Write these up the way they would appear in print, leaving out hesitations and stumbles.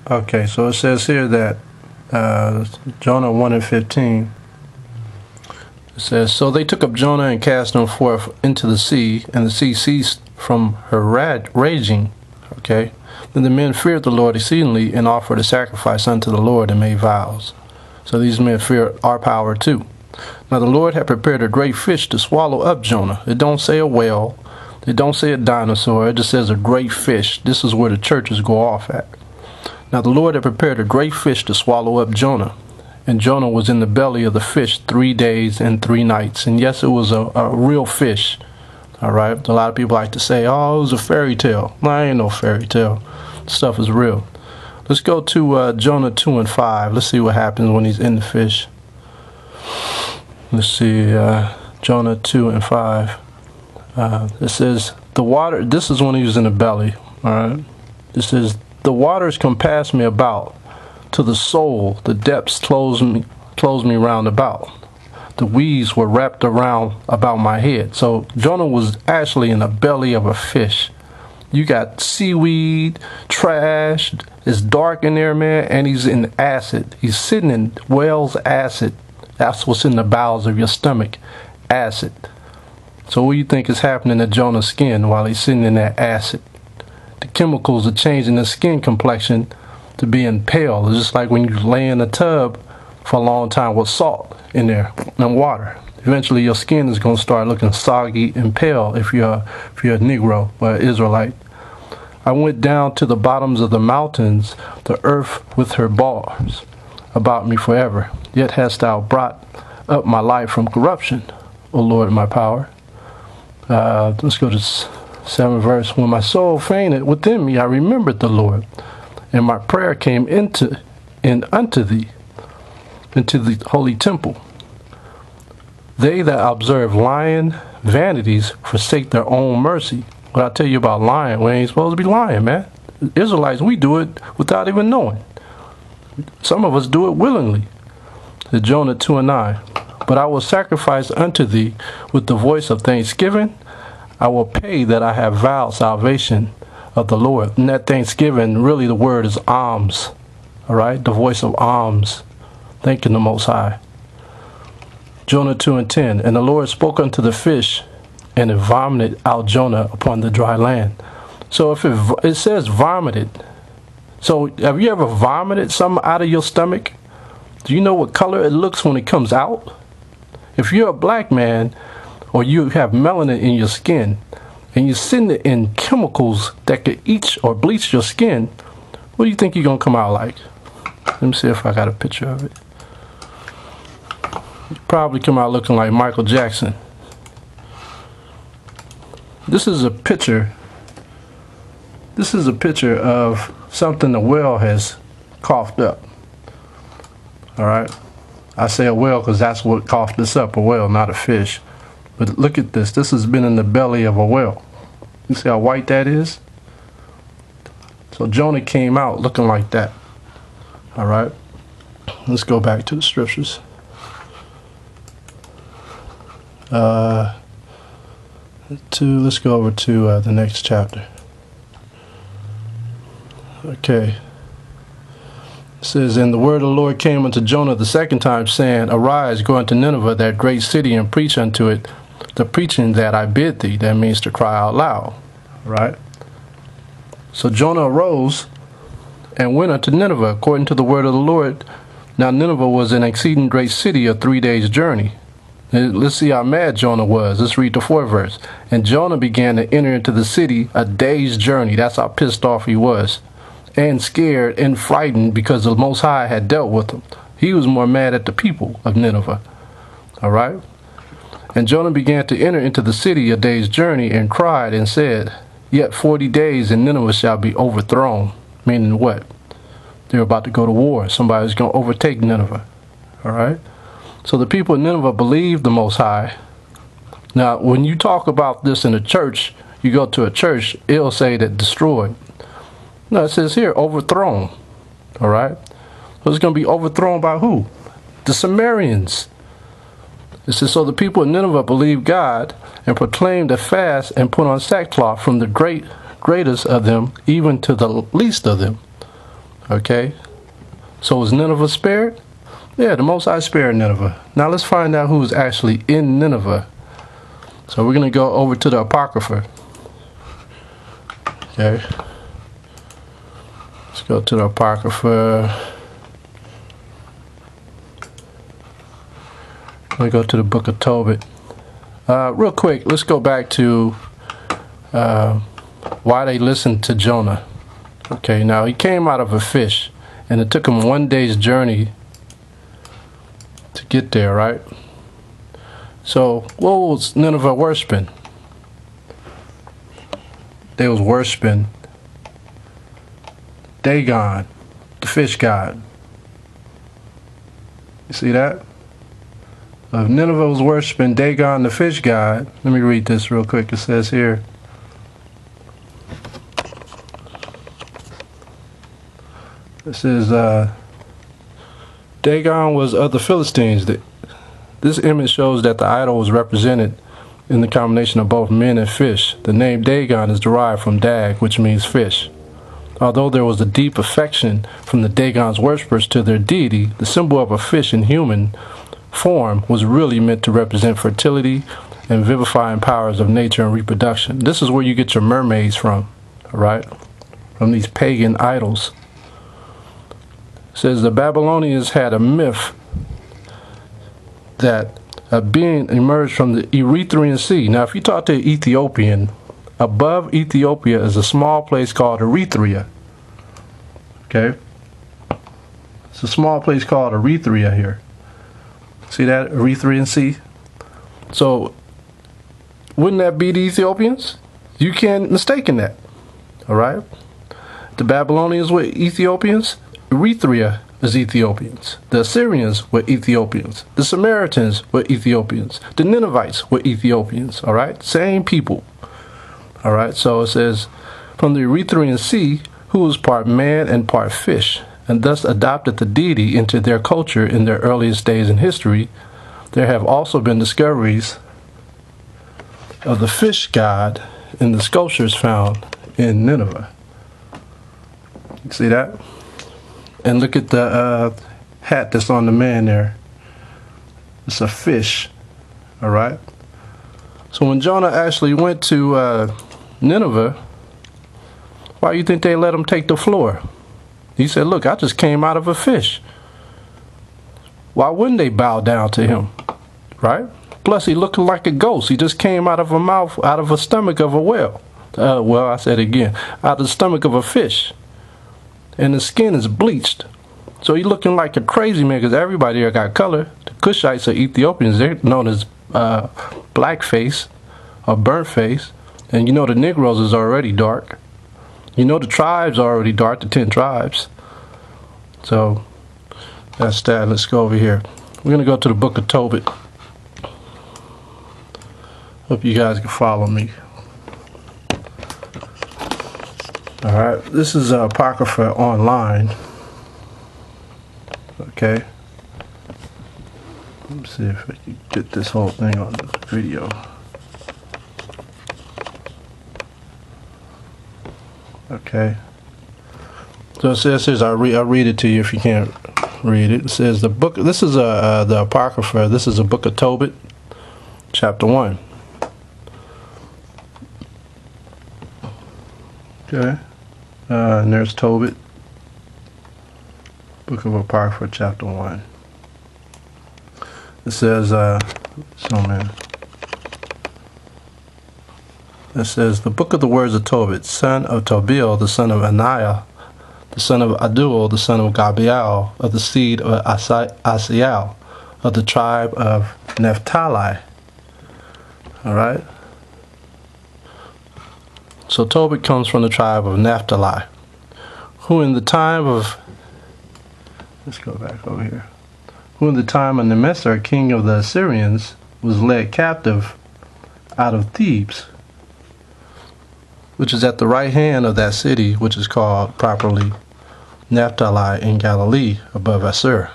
Okay, so it says here that Jonah 1:15. It says, "So they took up Jonah and cast him forth into the sea, and the sea ceased from her raging." Okay. Then the men feared the Lord exceedingly and offered a sacrifice unto the Lord and made vows. So these men feared our power too. Now the Lord had prepared a great fish to swallow up Jonah. It don't say a whale. It don't say a dinosaur. It just says a great fish. This is where the churches go off at. Now the Lord had prepared a great fish to swallow up Jonah. And Jonah was in the belly of the fish 3 days and 3 nights. And yes, it was a real fish. All right. A lot of people like to say, oh, it was a fairy tale. No, ain't no fairy tale. Stuff is real. Let's go to Jonah 2:5. Let's see what happens when he's in the fish. Let's see, Jonah 2:5. It says, the water, this is when he was in the belly. All right. It says, the waters compassed me about. To the soul, the depths closed me round about. The weeds were wrapped around about my head. So Jonah was actually in the belly of a fish. You got seaweed, trash, it's dark in there, man, and he's in acid. He's sitting in whale's acid. That's what's in the bowels of your stomach, acid. So what do you think is happening to Jonah's skin while he's sitting in that acid? The chemicals are changing his skin complexion to being pale. It's just like when you lay in a tub for a long time with salt in there and water. Eventually your skin is going to start looking soggy and pale if you're a Negro or Israelite. I went down to the bottoms of the mountains, the earth with her bars about me forever. Yet hast thou brought up my life from corruption, O Lord, my power. Let's go to 7th verse. When my soul fainted within me, I remembered the Lord, and my prayer came unto thee, into the holy temple. They that observe lying vanities forsake their own mercy. What I tell you about lying, we ain't supposed to be lying, man. Israelites, we do it without even knowing. Some of us do it willingly. The Jonah 2:9. But I will sacrifice unto thee with the voice of thanksgiving. I will pay that I have vowed salvation of the Lord. And that thanksgiving, really the word is alms. All right, the voice of alms, thanking the Most High. Jonah 2:10. And the Lord spoke unto the fish, and it vomited out Jonah upon the dry land. So if it says vomited, so have you ever vomited something out of your stomach? Do you know what color it looks when it comes out? If you're a black man or you have melanin in your skin and you're sitting in chemicals that could itch or bleach your skin, what do you think you're going to come out like? Let me see if I got a picture of it. You probably come out looking like Michael Jackson. This is a picture. This is a picture of something the whale has coughed up. All right. I say a whale because that's what coughed this up, a whale, not a fish. But look at this. This has been in the belly of a whale. You see how white that is? So Jonah came out looking like that. All right. Let's go back to the scriptures. Let's go over to the next chapter. Okay. It says, and the word of the Lord came unto Jonah the second time, saying, arise, go unto Nineveh, that great city, and preach unto it the preaching that I bid thee. That means to cry out loud. Right? So Jonah arose and went unto Nineveh, according to the word of the Lord. Now Nineveh was an exceeding great city of 3 days' journey. Let's see how mad Jonah was. Let's read the 4th verse. And Jonah began to enter into the city a day's journey. That's how pissed off he was. And scared and frightened because the Most High had dealt with him. He was more mad at the people of Nineveh. All right? And Jonah began to enter into the city a day's journey and cried and said, yet 40 days and Nineveh shall be overthrown. Meaning what? They're about to go to war. Somebody's going to overtake Nineveh. All right? So the people of Nineveh believed the Most High. Now, when you talk about this in a church, you go to a church, it'll say that destroyed. No, it says here, overthrown. All right? So it's going to be overthrown by who? The Sumerians. It says, so the people of Nineveh believed God and proclaimed a fast and put on sackcloth from the greatest of them even to the least of them. Okay? So was Nineveh spared? Yeah, the Most High spared Nineveh. Now let's find out who was actually in Nineveh. So we're going to go over to the Apocrypha. Okay. Let's go to the Apocrypha. We go to the book of Tobit. Real quick, let's go back to why they listened to Jonah. Okay, now he came out of a fish, and it took him 1 day's journey to get there, right? So, what was Nineveh worshiping? They was worshiping Dagon, the fish god. You see that? If Nineveh was worshiping Dagon, the fish god, let me read this real quick. It says here, it says, Dagon was of the Philistines. This image shows that the idol was represented in the combination of both men and fish. The name Dagon is derived from Dag, which means fish. Although there was a deep affection from the Dagon's worshippers to their deity, the symbol of a fish in human form was really meant to represent fertility and vivifying powers of nature and reproduction. This is where you get your mermaids from, all right? From these pagan idols. It says the Babylonians had a myth that a being emerged from the Erythraean Sea. Now, if you talk to an Ethiopian, above Ethiopia is a small place called Erythrea. Okay? It's a small place called Erythrea here. See that? Erythraean Sea? So, wouldn't that be the Ethiopians? You can't mistake that. Alright? The Babylonians were Ethiopians. Erythrea is Ethiopians. The Assyrians were Ethiopians. The Samaritans were Ethiopians. The Ninevites were Ethiopians. Alright? Same people. Alright? So it says, from the Erythraean Sea, who was part man and part fish, and thus adopted the deity into their culture in their earliest days in history, there have also been discoveries of the fish god in the sculptures found in Nineveh. You see that? And look at the hat that's on the man there. It's a fish. Alright? So when Jonah actually went to Nineveh, why do you think they let him take the floor? He said, look, I just came out of a fish. Why wouldn't they bow down to him? Right? Plus, he looked like a ghost. He just came out of a mouth, out of a stomach of a whale. Well, I said it again. Out of the stomach of a fish. And the skin is bleached. So he's looking like a crazy man because everybody here got color. The Cushites are Ethiopians. They're known as blackface or burnt face. And you know the Negroes is already dark. You know the tribes are already dark, the 10 tribes. So, that's that. Let's go over here. We're going to go to the book of Tobit. Hope you guys can follow me. Alright, this is Apocrypha online. Okay. Let's see if I can get this whole thing on the video. Okay. So it says, I'll read it to you if you can't read it. It says the book. This is the Apocrypha. This is a book of Tobit, chapter 1. Okay. And there's Tobit, book of Apocrypha, chapter 1. It says, It says, the book of the words of Tobit, son of Tobiel, the son of Aniah, the son of Aduel, the son of Gabiel, of the seed of Asiel, of the tribe of Naphtali. Alright? So Tobit comes from the tribe of Naphtali, who in the time of, let's go back over here, who in the time of Nemessar, king of the Assyrians, was led captive out of Thebes, which is at the right hand of that city, which is called properly Naphtali in Galilee, above Assur.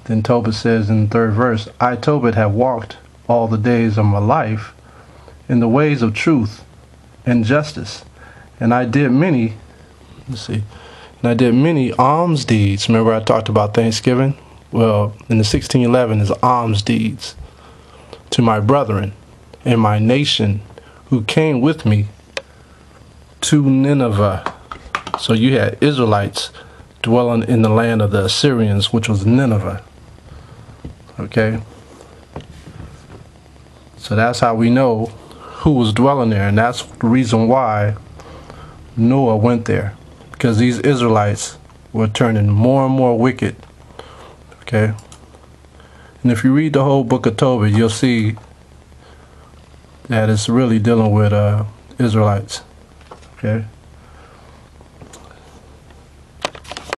Then Tobit says in the 3rd verse, I, Tobit, have walked all the days of my life in the ways of truth and justice, and I did many, And I did many alms deeds. Remember I talked about Thanksgiving? Well, in the 1611 is alms deeds to my brethren and my nation who came with me to Nineveh. So you had Israelites dwelling in the land of the Assyrians, which was Nineveh. Okay? So that's how we know who was dwelling there, and that's the reason why Noah went there, because these Israelites were turning more and more wicked. Okay? And if you read the whole book of Tobit, you'll see that it's really dealing with Israelites. Okay?